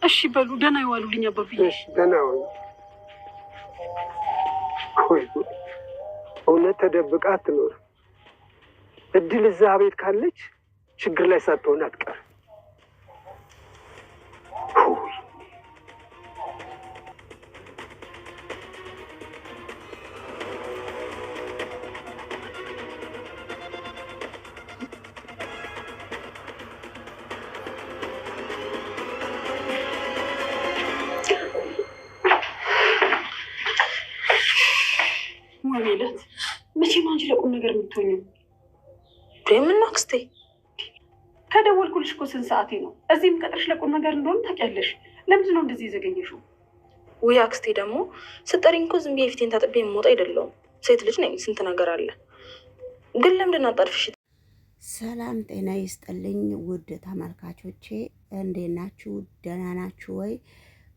እሺ በሉ ደህና ይዋሉልኝ አባብዬ። እሺ ደህና ዋሉ። እውነት ተደብቃ አትኖር። እድል እዛ ቤት ካለች ችግር ላይ ሳትሆን አትቀር። ሜላት መቼም አንቺ ለቁም ነገር የምትሆኙ ምን አክስቴ? ከደወልኩልሽ እኮ ስንት ሰዓቴ ነው? እዚህም ቀጥረሽ ለቁም ነገር እንደሆነ ታውቂያለሽ። ለምንድን ነው እንደዚህ የዘገኘሽው? ውይ አክስቴ ደግሞ ስጠሪኝ እኮ ዝም ብዬ ፊቴን ታጥቤ የምወጣ አይደለሁም። ሴት ልጅ ነኝ፣ ስንት ነገር አለ። ግን ለምንድን አጣድፍሽ? ሰላም ጤና ይስጥልኝ ውድ ተመልካቾቼ፣ እንዴት ናችሁ? ደህና ናችሁ ወይ?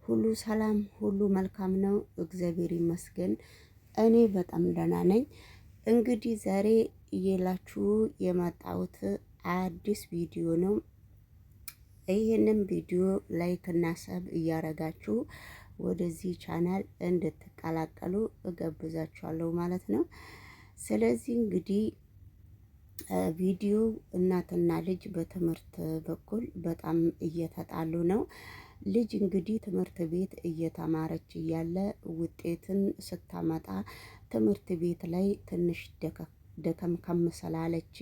ሁሉ ሰላም፣ ሁሉ መልካም ነው፣ እግዚአብሔር ይመስገን። እኔ በጣም ደህና ነኝ። እንግዲህ ዛሬ እየላችሁ የመጣሁት አዲስ ቪዲዮ ነው። ይህንን ቪዲዮ ላይክ እና ሰብ እያረጋችሁ ወደዚህ ቻናል እንድትቀላቀሉ እጋብዛችኋለሁ ማለት ነው። ስለዚህ እንግዲህ ቪዲዮ እናትና ልጅ በትምህርት በኩል በጣም እየተጣሉ ነው። ልጅ እንግዲህ ትምህርት ቤት እየተማረች እያለ ውጤትን ስታመጣ ትምህርት ቤት ላይ ትንሽ ደከም ከምስላለች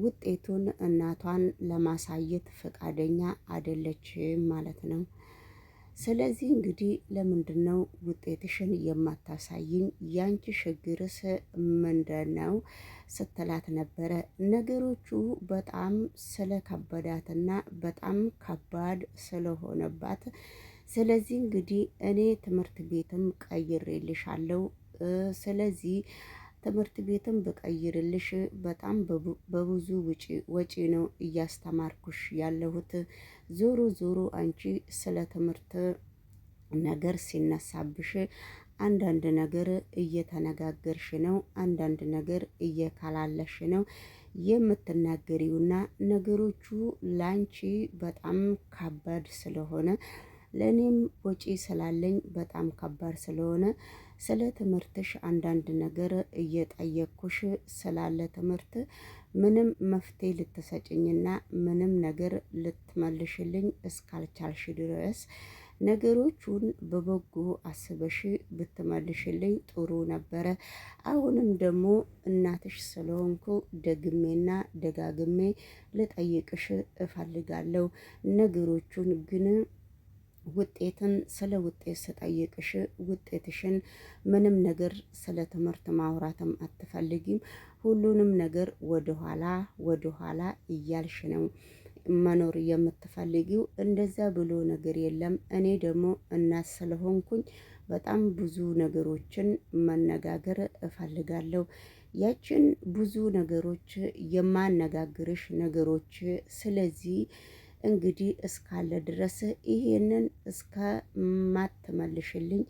ውጤቱን እናቷን ለማሳየት ፈቃደኛ አይደለችም ማለት ነው። ስለዚህ እንግዲህ ለምንድን ነው ውጤትሽን የማታሳይኝ? ያንቺ ችግርስ ምንድን ነው ስትላት ነበረ። ነገሮቹ በጣም ስለከበዳትና በጣም ከባድ ስለሆነባት፣ ስለዚህ እንግዲህ እኔ ትምህርት ቤትም ቀይሬልሻለሁ። ስለዚህ ትምህርት ቤትም በቀይርልሽ በጣም በብዙ ወጪ ነው እያስተማርኩሽ ያለሁት። ዞሮ ዞሮ አንቺ ስለ ትምህርት ነገር ሲነሳብሽ አንዳንድ ነገር እየተነጋገርሽ ነው፣ አንዳንድ ነገር እየካላለሽ ነው የምትናገሪውና ነገሮቹ ላንቺ በጣም ከባድ ስለሆነ ለእኔም ወጪ ስላለኝ በጣም ከባድ ስለሆነ ስለ ትምህርትሽ አንዳንድ ነገር እየጠየቅኩሽ ስላለ ትምህርት ምንም መፍትሄ ልትሰጭኝና ምንም ነገር ልትመልሽልኝ እስካልቻልሽ ድረስ ነገሮቹን በበጎ አስበሽ ብትመልሽልኝ ጥሩ ነበረ። አሁንም ደግሞ እናትሽ ስለሆንኩ ደግሜና ደጋግሜ ልጠይቅሽ እፈልጋለሁ። ነገሮቹን ግን ስለ ውጤት ስጠይቅሽ ውጤትሽን ምንም ነገር ስለ ትምህርት ማውራትም አትፈልጊም። ሁሉንም ነገር ወደኋላ እያልሽ ነው መኖር የምትፈልጊው። እንደዛ ብሎ ነገር የለም። እኔ ደግሞ እናት ስለሆንኩኝ በጣም ብዙ ነገሮችን መነጋገር እፈልጋለሁ። ያችን ብዙ ነገሮች የማነጋግርሽ ነገሮች ስለዚህ እንግዲህ እስካለ ድረስ ይሄንን እስከማትመልሽልኝ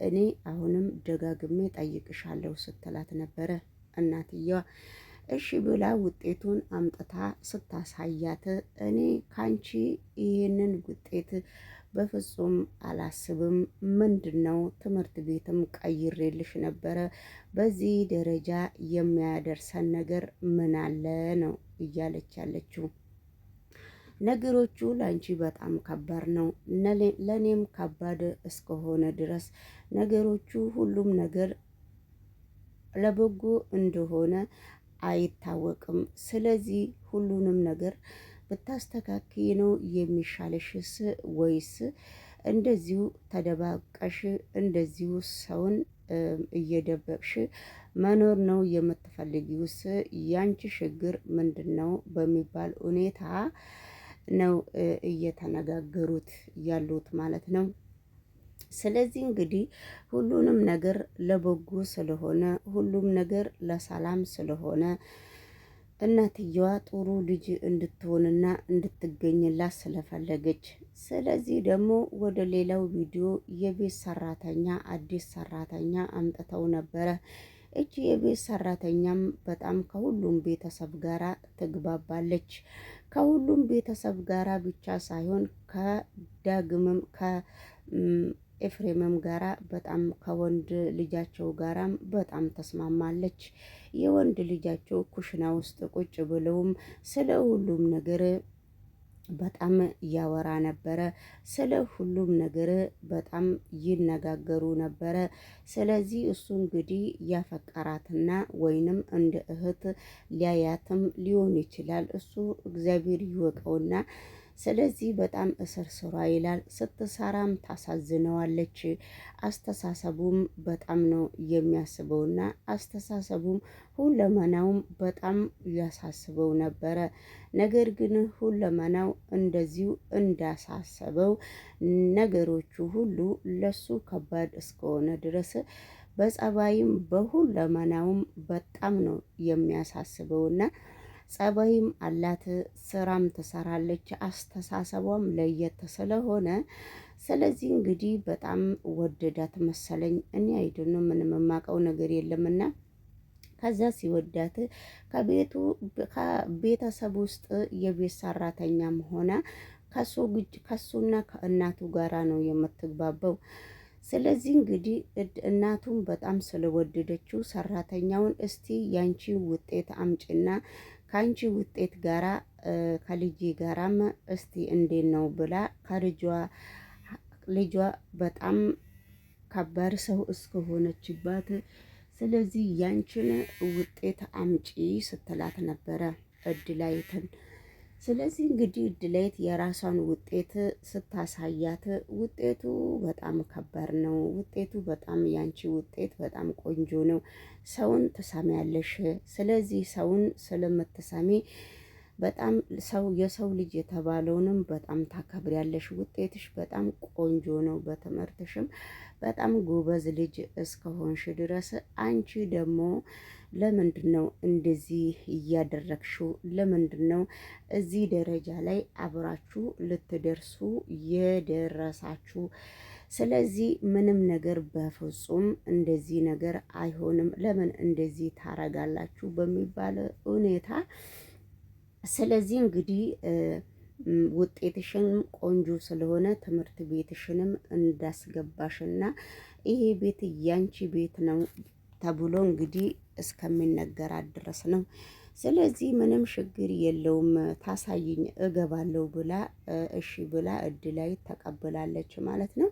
እኔ አሁንም ደጋግሜ ጠይቅሻለሁ ስትላት ነበረ እናትየዋ። እሺ ብላ ውጤቱን አምጥታ ስታሳያት እኔ ካንቺ ይሄንን ውጤት በፍጹም አላስብም። ምንድነው ትምህርት ቤትም ቀይሬልሽ ነበረ። በዚህ ደረጃ የሚያደርሰን ነገር ምን አለ ነው እያለች ያለችው። ነገሮቹ ላንቺ በጣም ከባድ ነው፣ ለኔም ከባድ እስከሆነ ድረስ ነገሮቹ ሁሉም ነገር ለበጎ እንደሆነ አይታወቅም። ስለዚህ ሁሉንም ነገር ብታስተካክይ ነው የሚሻለሽስ ወይስ እንደዚሁ ተደባቀሽ እንደዚሁ ሰውን እየደበቅሽ መኖር ነው የምትፈልጊውስ? ያንቺ ችግር ምንድነው በሚባል ሁኔታ ነው እየተነጋገሩት ያሉት ማለት ነው። ስለዚህ እንግዲህ ሁሉንም ነገር ለበጎ ስለሆነ ሁሉም ነገር ለሰላም ስለሆነ እናትየዋ ጥሩ ልጅ እንድትሆንና እንድትገኝላት ስለፈለገች፣ ስለዚህ ደግሞ ወደ ሌላው ቪዲዮ የቤት ሰራተኛ አዲስ ሰራተኛ አምጥተው ነበረ። እቺ የቤት ሰራተኛም በጣም ከሁሉም ቤተሰብ ጋራ ትግባባለች። ከሁሉም ቤተሰብ ጋራ ብቻ ሳይሆን ከዳግምም ኤፍሬምም ጋራ በጣም ከወንድ ልጃቸው ጋራም በጣም ተስማማለች። የወንድ ልጃቸው ኩሽና ውስጥ ቁጭ ብለውም ስለ ሁሉም ነገር በጣም እያወራ ነበረ። ስለ ሁሉም ነገር በጣም ይነጋገሩ ነበረ። ስለዚህ እሱ እንግዲህ ያፈቀራትና ወይንም እንደ እህት ሊያያትም ሊሆን ይችላል። እሱ እግዚአብሔር ይወቀውና ስለዚህ በጣም እስር ስሯ ይላል። ስትሰራም ታሳዝነዋለች። አስተሳሰቡም በጣም ነው የሚያስበውና አስተሳሰቡም ሁለመናውም በጣም ያሳስበው ነበረ። ነገር ግን ሁለመናው እንደዚሁ እንዳሳሰበው ነገሮቹ ሁሉ ለሱ ከባድ እስከሆነ ድረስ በጸባይም በሁለመናውም በጣም ነው የሚያሳስበውና ጸባይም አላት፣ ስራም ትሰራለች፣ አስተሳሰቧም ለየት ስለሆነ ስለዚህ እንግዲህ በጣም ወደዳት መሰለኝ። እኔ አይደለም ምንም የማውቀው ነገር የለምና ከዛ ሲወዳት ከቤተሰብ ውስጥ የቤት ሰራተኛም ሆነ ከሱና ከእናቱ ጋራ ነው የምትግባባው። ስለዚህ እንግዲህ እናቱም በጣም ስለወደደችው ሰራተኛውን እስቲ ያንቺ ውጤት አምጪና ከአንቺ ውጤት ጋራ ከልጄ ጋራም እስቲ እንዴት ነው ብላ ልጇ በጣም ከባድ ሰው እስከሆነችባት ስለዚህ ያንቺን ውጤት አምጪ ስትላት ነበረ እድላይትን። ስለዚህ እንግዲህ እድላይት የራሷን ውጤት ስታሳያት ውጤቱ በጣም ከባድ ነው። ውጤቱ በጣም ያንቺ ውጤት በጣም ቆንጆ ነው። ሰውን ትሰሚያለሽ። ስለዚህ ሰውን ስለምትሰሚ በጣም የሰው ልጅ የተባለውንም በጣም ታከብሪያለሽ። ውጤትሽ በጣም ቆንጆ ነው። በትምህርትሽም በጣም ጎበዝ ልጅ እስከሆንሽ ድረስ አንቺ ደግሞ ለምንድነው እንደዚህ እያደረግሽው? ለምንድነው እዚህ ደረጃ ላይ አብራችሁ ልትደርሱ የደረሳችሁ? ስለዚህ ምንም ነገር በፍጹም እንደዚህ ነገር አይሆንም። ለምን እንደዚህ ታረጋላችሁ? በሚባል ሁኔታ ስለዚህ እንግዲህ ውጤትሽን ቆንጆ ስለሆነ ትምህርት ቤትሽንም እንዳስገባሽና ይሄ ቤት ያንቺ ቤት ነው ተብሎ እንግዲህ እስከሚነገራት ድረስ ነው። ስለዚህ ምንም ችግር የለውም ታሳይኝ እገባለሁ ብላ እሺ ብላ እድላይ ተቀብላለች ማለት ነው።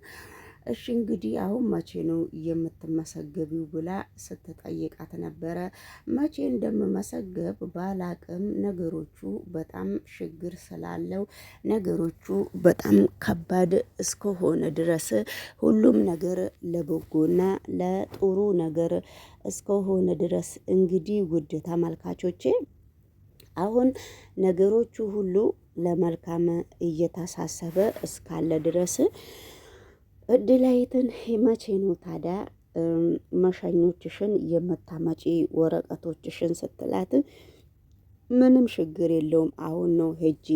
እሺ እንግዲህ አሁን መቼ ነው የምትመሰገቢው ብላ ስትጠይቃት ነበረ። መቼ እንደምመሰገብ ባላቅም ነገሮቹ በጣም ችግር ስላለው ነገሮቹ በጣም ከባድ እስከሆነ ድረስ ሁሉም ነገር ለበጎና ለጥሩ ነገር እስከሆነ ድረስ እንግዲህ ውድ ተመልካቾቼ አሁን ነገሮቹ ሁሉ ለመልካም እየተሳሰበ እስካለ ድረስ እድላይትን መቼ ነው ታዲያ መሸኞችሽን የምታመጪ ወረቀቶችሽን ስትላት ምንም ችግር የለውም አሁን ነው ሄጄ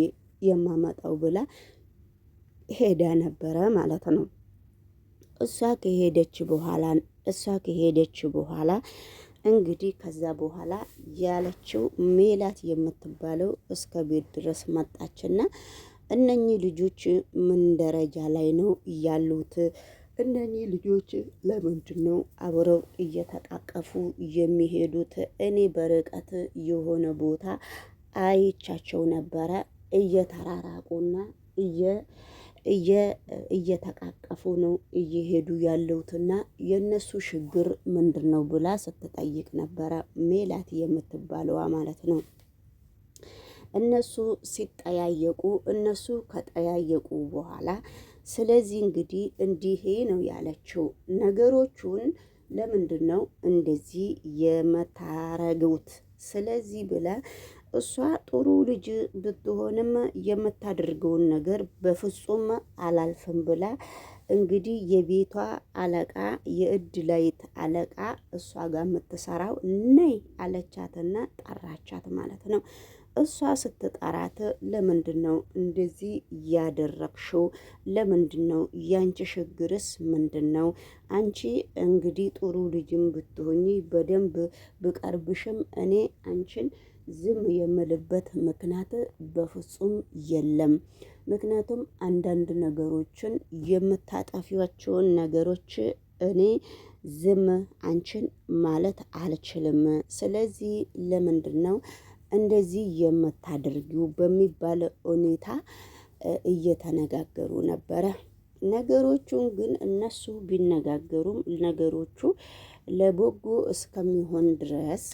የማመጣው ብላ ሄዳ ነበረ ማለት ነው። እሷ ከሄደች በኋላ እንግዲህ ከዛ በኋላ ያለችው ሜላት የምትባለው እስከ ቤት ድረስ መጣችና እነኚህ ልጆች ምን ደረጃ ላይ ነው ያሉት? እነኚህ ልጆች ለምንድን ነው አብረው እየተቃቀፉ የሚሄዱት? እኔ በርቀት የሆነ ቦታ አይቻቸው ነበረ እየተራራቁና እየተቃቀፉ ነው እየሄዱ ያለውትና የነሱ ችግር ምንድን ነው ብላ ስትጠይቅ ነበረ ሜላት የምትባለዋ ማለት ነው። እነሱ ከጠያየቁ በኋላ ስለዚህ እንግዲህ እንዲህ ነው ያለችው። ነገሮቹን ለምንድን ነው እንደዚህ የምታረጉት? ስለዚህ ብላ እሷ ጥሩ ልጅ ብትሆንም የምታደርገውን ነገር በፍጹም አላልፍም ብላ እንግዲህ የቤቷ አለቃ የእድላይት አለቃ እሷ ጋር የምትሰራው ነይ አለቻትና ጠራቻት ማለት ነው። እሷ ስትጠራት ለምንድን ነው እንደዚህ ያደረግሽው? ለምንድን ነው ያንቺ ችግርስ ምንድን ነው? አንቺ እንግዲህ ጥሩ ልጅም ብትሆኚ በደንብ ብቀርብሽም እኔ አንቺን ዝም የምልበት ምክንያት በፍጹም የለም። ምክንያቱም አንዳንድ ነገሮችን የምታጠፊያቸውን ነገሮች እኔ ዝም አንቺን ማለት አልችልም። ስለዚህ ለምንድን ነው እንደዚህ የምታደርጊው በሚባል ሁኔታ እየተነጋገሩ ነበረ። ነገሮቹን ግን እነሱ ቢነጋገሩም ነገሮቹ ለበጎ እስከሚሆን ድረስ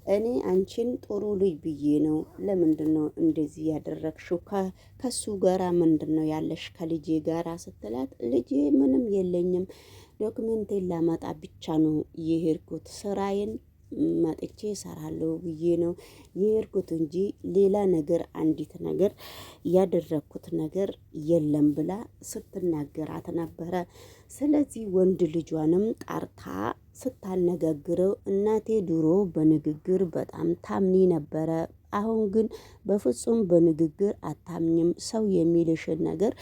እኔ አንቺን ጥሩ ልጅ ብዬ ነው። ለምንድን ነው እንደዚህ ያደረግሽው? ከሱ ጋራ ምንድን ነው ያለሽ? ከልጄ ጋራ ስትላት ልጄ ምንም የለኝም፣ ዶክመንቴን ላመጣ ብቻ ነው የሄድኩት፣ ስራዬን መጥቼ እሰራለሁ ብዬ ነው የሄድኩት እንጂ ሌላ ነገር አንዲት ነገር ያደረግኩት ነገር የለም ብላ ስትናገራት ነበረ። ስለዚህ ወንድ ልጇንም ጣርታ ስታነጋግረው እናቴ ድሮ በንግግር በጣም ታምኒ ነበረ፣ አሁን ግን በፍጹም በንግግር አታምኝም፣ ሰው የሚልሽን ነገር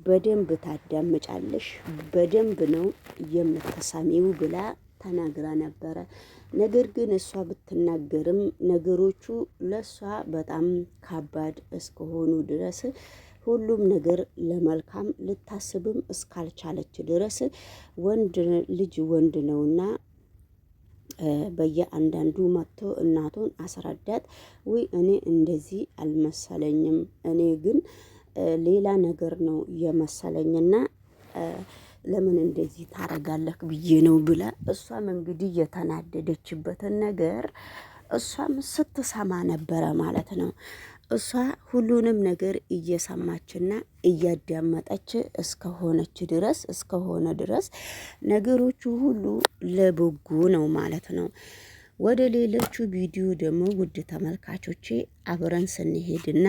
በደንብ ታዳምጫለሽ፣ በደንብ ነው የምትሰሚው ብላ ተናግራ ነበረ። ነገር ግን እሷ ብትናገርም ነገሮቹ ለእሷ በጣም ከባድ እስከሆኑ ድረስ ሁሉም ነገር ለመልካም ልታስብም እስካልቻለች ድረስ ወንድ ልጅ ወንድ ነውና በየአንዳንዱ መጥቶ እናቱን አስረዳት። ወይ እኔ እንደዚህ አልመሰለኝም፣ እኔ ግን ሌላ ነገር ነው የመሰለኝና ለምን እንደዚህ ታረጋለህ ብዬ ነው ብላ እሷም እንግዲህ የተናደደችበትን ነገር እሷም ስትሰማ ነበረ ማለት ነው። እሷ ሁሉንም ነገር እየሰማችና እያዳመጠች እስከሆነ ድረስ ነገሮቹ ሁሉ ለበጎ ነው ማለት ነው። ወደ ሌሎቹ ቪዲዮ ደግሞ ውድ ተመልካቾቼ አብረን ስንሄድና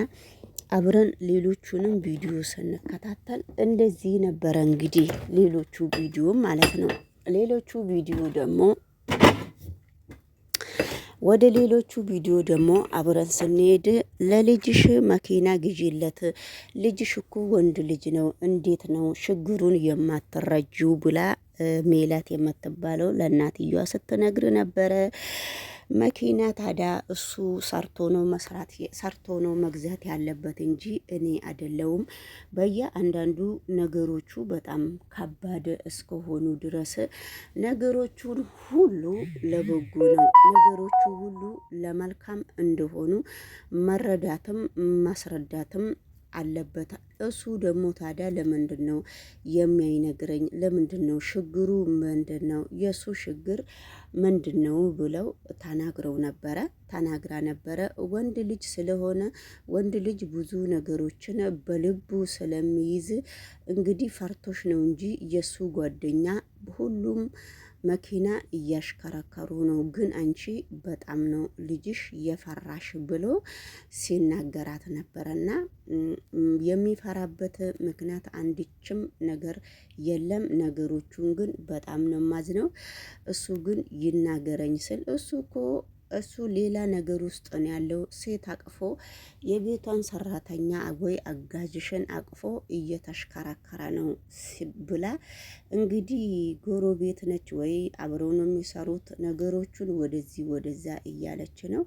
አብረን ሌሎቹንም ቪዲዮ ስንከታተል እንደዚህ ነበረ እንግዲህ ሌሎቹ ቪዲዮ ማለት ነው። ሌሎቹ ቪዲዮ ደግሞ ወደ ሌሎቹ ቪዲዮ ደግሞ አብረን ስንሄድ ለልጅሽ መኪና ግዢለት፣ ልጅሽ እኮ ወንድ ልጅ ነው፣ እንዴት ነው ችግሩን የማትረጂው ብላ ሜላት የምትባለው ለእናትየዋ ስትነግር ነበረ። መኪና ታዲያ እሱ ሰርቶ ነው መግዛት ያለበት እንጂ እኔ አይደለሁም። በየአንዳንዱ ነገሮቹ በጣም ከባድ እስከሆኑ ድረስ ነገሮቹን ሁሉ ለበጎ ነው፣ ነገሮቹ ሁሉ ለመልካም እንደሆኑ መረዳትም ማስረዳትም አለበት። እሱ ደግሞ ታዲያ ለምንድን ነው የሚያይነግረኝ? ለምንድን ነው ችግሩ ምንድን ነው? የእሱ ችግር ምንድን ነው ብለው ተናግራ ነበረ። ወንድ ልጅ ስለሆነ ወንድ ልጅ ብዙ ነገሮችን በልቡ ስለሚይዝ እንግዲህ ፈርቶሽ ነው እንጂ የእሱ ጓደኛ ሁሉም መኪና እያሽከረከሩ ነው፣ ግን አንቺ በጣም ነው ልጅሽ የፈራሽ ብሎ ሲናገራት ነበረና የሚፈራበት ምክንያት አንዲችም ነገር የለም። ነገሮቹን ግን በጣም ነው ማዝነው። እሱ ግን ይናገረኝ ስል እሱ ሌላ ነገር ውስጥ ነው ያለው። ሴት አቅፎ የቤቷን ሰራተኛ ወይ አጋዥሽን አቅፎ እየተሽከረከረ ነው ብላ እንግዲህ ጎረቤት ነች ወይ አብረው ነው የሚሰሩት፣ ነገሮቹን ወደዚህ ወደዛ እያለች ነው።